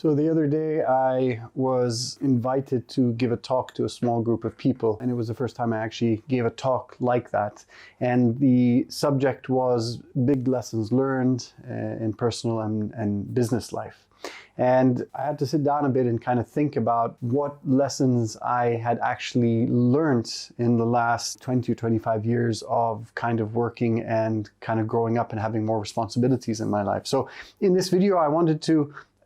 So the other day I was invited to give a talk to a small group of people, and it was the first time I actually gave a talk like that. And the subject was big lessons learned in personal and business life. And I had to sit down a bit and kind of think about what lessons I had actually learned in the last 20 or 25 years of kind of working and kind of growing up and having more responsibilities in my life. So in this video,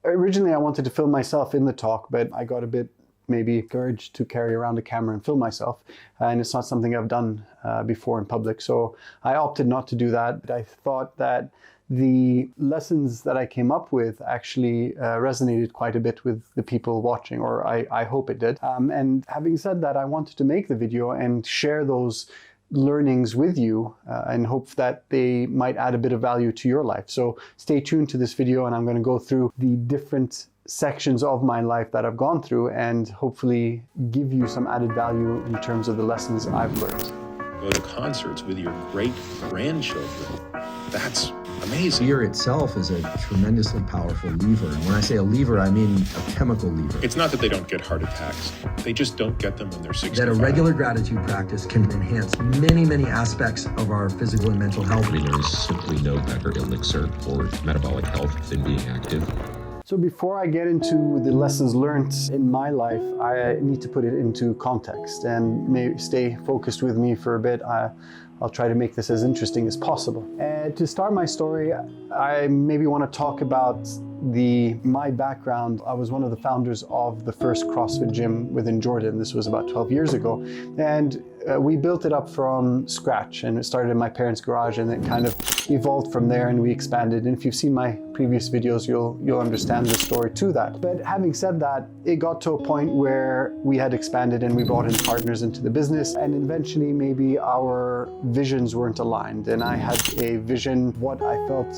originally I wanted to film myself in the talk, but I got a bit maybe courage to carry around a camera and film myself. And it's not something I've done before in public. So I opted not to do that. I thought that the lessons that I came up with actually resonated quite a bit with the people watching, or I hope it did. And having said that, I wanted to make the video and share those learnings with you and hope that they might add a bit of value to your life. So stay tuned to this video, and I'm going to go through the different sections of my life that I've gone through and hopefully give you some added value in terms of the lessons I've learned. Go to concerts with your great-grandchildren. That's amazing. Fear itself is a tremendously powerful lever. And when I say a lever, I mean a chemical lever. It's not that they don't get heart attacks. They just don't get them when they're 65. That a regular gratitude practice can enhance many, many aspects of our physical and mental health. I mean, there is simply no better elixir for metabolic health than being active. So before I get into the lessons learned in my life, I need to put it into context and maybe stay focused with me for a bit. I'll try to make this as interesting as possible. And to start my story, I maybe want to talk about my background. I was one of the founders of the first CrossFit gym within Jordan. This was about 12 years ago. And we built it up from scratch, and it started in my parents' garage, and it kind of evolved from there, and we expanded. And if you've seen my previous videos, you'll understand the story to that. But having said that, it got to a point where we had expanded and we brought in partners into the business, and eventually maybe our visions weren't aligned. And I had a vision what I felt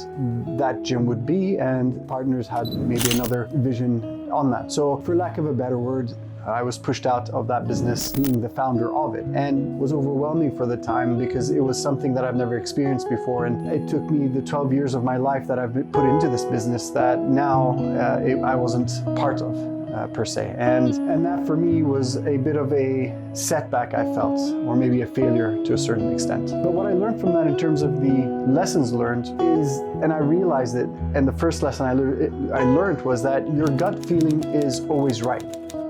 that gym would be, and partners had maybe another vision on that. So for lack of a better word, I was pushed out of that business being the founder of it, and was overwhelming for the time because it was something that I've never experienced before. And it took me the 12 years of my life that I've put into this business that now I wasn't part of. Per se. And that for me was a bit of a setback, I felt, or maybe a failure to a certain extent. But what I learned from that in terms of the lessons learned is, and I realized it, and the first lesson I learned was that your gut feeling is always right.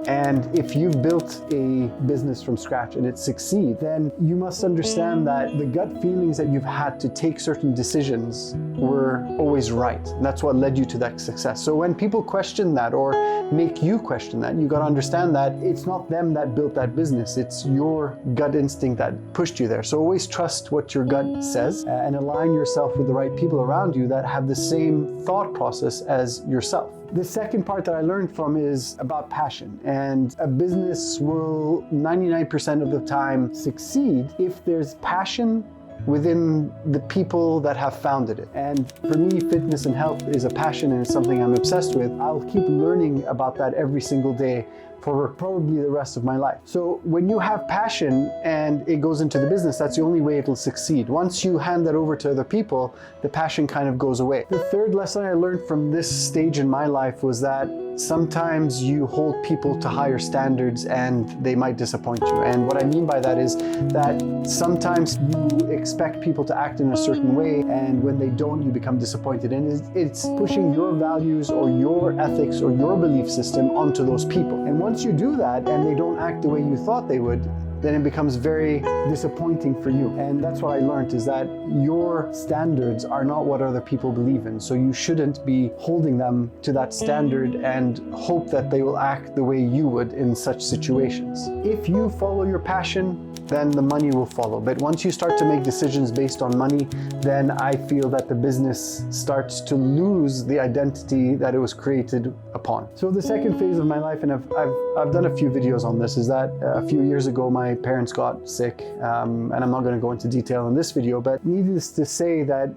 And if you've built a business from scratch and it succeeds, then you must understand that the gut feelings that you've had to take certain decisions were always right. And that's what led you to that success. So when people question that or make you question that, you got to understand that it's not them that built that business. It's your gut instinct that pushed you there. So always trust what your gut says and align yourself with the right people around you that have the same thought process as yourself. The second part that I learned from is about passion. And a business will 99% of the time succeed if there's passion within the people that have founded it. And for me, fitness and health is a passion, and it's something I'm obsessed with. I'll keep learning about that every single day for probably the rest of my life. So when you have passion and it goes into the business, that's the only way it'll succeed. Once you hand that over to other people, the passion kind of goes away. The third lesson I learned from this stage in my life was that sometimes you hold people to higher standards and they might disappoint you. And what I mean by that is that sometimes you expect people to act in a certain way, and when they don't, you become disappointed. And it's pushing your values or your ethics or your belief system onto those people. And once you do that and they don't act the way you thought they would, then it becomes very disappointing for you. And that's what I learned, is that your standards are not what other people believe in. So you shouldn't be holding them to that standard and hope that they will act the way you would in such situations. If you follow your passion, then the money will follow. But once you start to make decisions based on money, then I feel that the business starts to lose the identity that it was created upon. So the second phase of my life, and I've done a few videos on this, is that a few years ago my parents got sick, and I'm not going to go into detail in this video, but needless to say that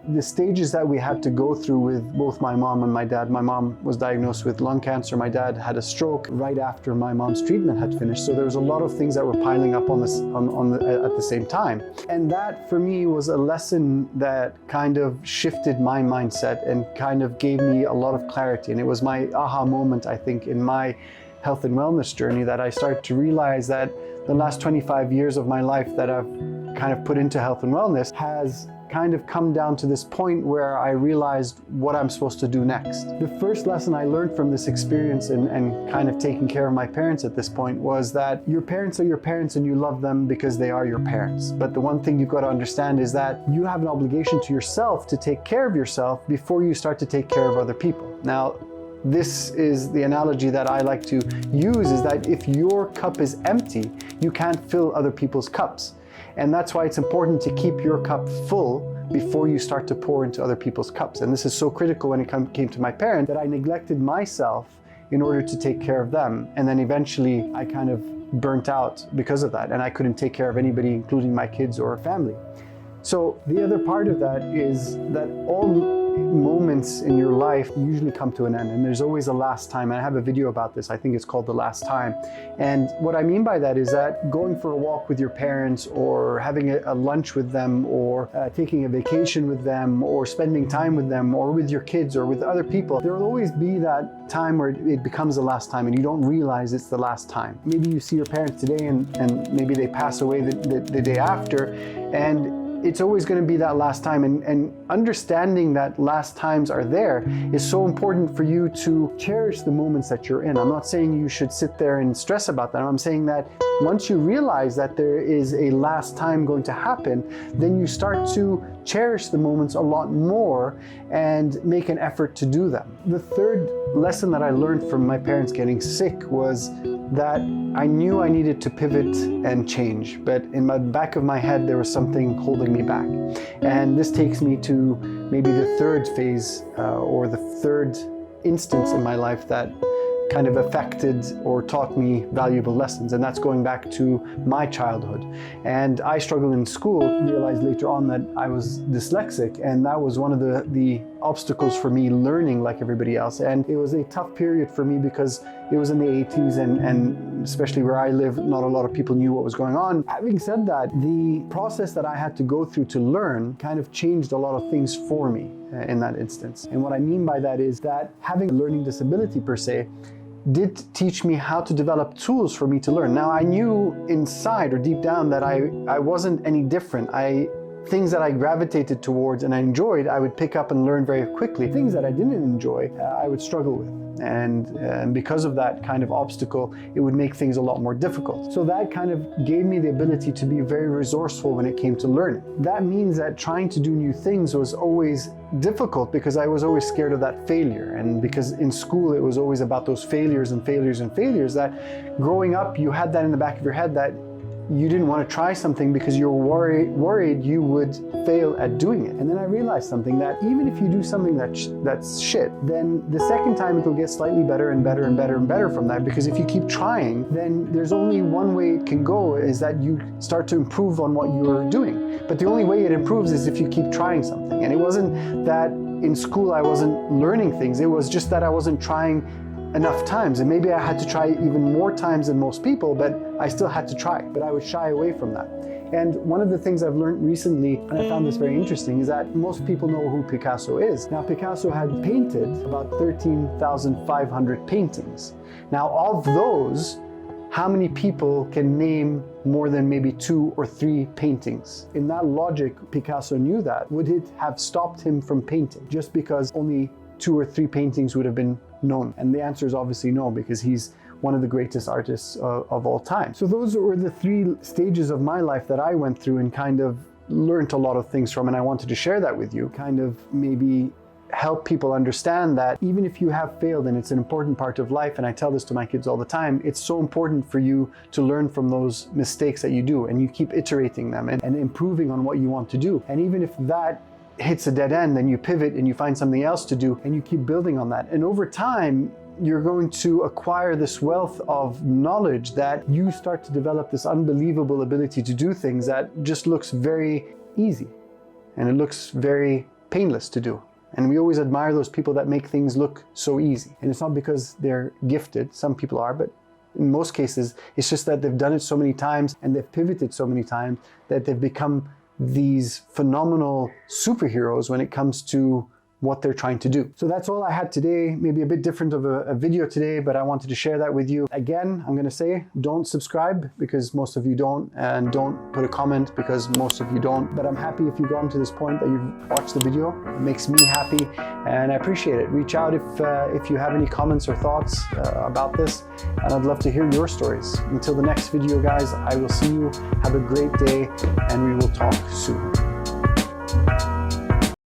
the stages that we had to go through with both my mom and my dad. My mom was diagnosed with lung cancer. My dad had a stroke right after my mom's treatment had finished. So there was a lot of things that were piling up at the same time. And that for me was a lesson that kind of shifted my mindset and kind of gave me a lot of clarity. And it was my aha moment, I think, in my health and wellness journey, that I started to realize that the last 25 years of my life that I've kind of put into health and wellness has kind of come down to this point where I realized what I'm supposed to do next. The first lesson I learned from this experience and kind of taking care of my parents at this point was that your parents are your parents and you love them because they are your parents. But the one thing you've got to understand is that you have an obligation to yourself to take care of yourself before you start to take care of other people. Now, this is the analogy that I like to use, is that if your cup is empty, you can't fill other people's cups. And that's why it's important to keep your cup full before you start to pour into other people's cups. And this is so critical when it came to my parents, that I neglected myself in order to take care of them. And then eventually I kind of burnt out because of that. And I couldn't take care of anybody, including my kids or family. So the other part of that is that all moments in your life usually come to an end, and there's always a last time. And I have a video about this. I think it's called The Last Time. And what I mean by that is that going for a walk with your parents, or having a lunch with them, or taking a vacation with them, or spending time with them, or with your kids, or with other people, there will always be that time where it becomes the last time and you don't realize it's the last time. Maybe you see your parents today and maybe they pass away the day after, and it's always going to be that last time. And understanding that last times are there is so important for you to cherish the moments that you're in. I'm not saying you should sit there and stress about that. I'm saying that once you realize that there is a last time going to happen, then you start to cherish the moments a lot more and make an effort to do them. The third lesson that I learned from my parents getting sick was that I knew I needed to pivot and change, but in the back of my head there was something holding me back. And this takes me to maybe the third phase or the third instance in my life that kind of affected or taught me valuable lessons, and that's going back to my childhood. And I struggled in school, realized later on that I was dyslexic, and that was one of the obstacles for me learning like everybody else. And it was a tough period for me because it was in the 80s, and especially where I live, not a lot of people knew what was going on. Having said that, the process that I had to go through to learn kind of changed a lot of things for me in that instance. And what I mean by that is that having a learning disability per se did teach me how to develop tools for me to learn. Now, I knew inside or deep down that I wasn't any different. Things that I gravitated towards and I enjoyed, I would pick up and learn very quickly. Things that I didn't enjoy, I would struggle with. And because of that kind of obstacle, it would make things a lot more difficult. So that kind of gave me the ability to be very resourceful when it came to learning. That means that trying to do new things was always difficult because I was always scared of that failure. And because in school, it was always about those failures and failures and failures, that growing up, you had that in the back of your head that you didn't want to try something because you were worried you would fail at doing it. And then I realized something, that even if you do something that's shit, then the second time it will get slightly better and better and better and better from that. Because if you keep trying, then there's only one way it can go, is that you start to improve on what you're doing. But the only way it improves is if you keep trying something. And it wasn't that in school I wasn't learning things, it was just that I wasn't trying enough times. And maybe I had to try even more times than most people, but I still had to try, but I would shy away from that. And one of the things I've learned recently, and I found this very interesting, is that most people know who Picasso is. Now, Picasso had painted about 13,500 paintings. Now, of those, how many people can name more than maybe 2 or 3 paintings? In that logic, Picasso knew that. Would it have stopped him from painting just because only 2 or 3 paintings would have been known? And the answer is obviously no, because he's one of the greatest artists of all time. So those were the 3 stages of my life that I went through and kind of learned a lot of things from, and I wanted to share that with you, kind of maybe help people understand that even if you have failed, and it's an important part of life, and I tell this to my kids all the time, it's so important for you to learn from those mistakes that you do, and you keep iterating them and improving on what you want to do. And even if that hits a dead end, then you pivot and you find something else to do, and you keep building on that. And over time, you're going to acquire this wealth of knowledge that you start to develop this unbelievable ability to do things that just looks very easy and it looks very painless to do. And we always admire those people that make things look so easy. And it's not because they're gifted, some people are, but in most cases, it's just that they've done it so many times and they've pivoted so many times that they've become these phenomenal superheroes when it comes to what they're trying to do. So that's all I had today, maybe a bit different of a video today, but I wanted to share that with you. Again, I'm gonna say, don't subscribe because most of you don't, and don't put a comment because most of you don't. But I'm happy if you've gotten to this point that you've watched the video. It makes me happy and I appreciate it. Reach out if you have any comments or thoughts about this, and I'd love to hear your stories. Until the next video, guys, I will see you. Have a great day and we will talk soon.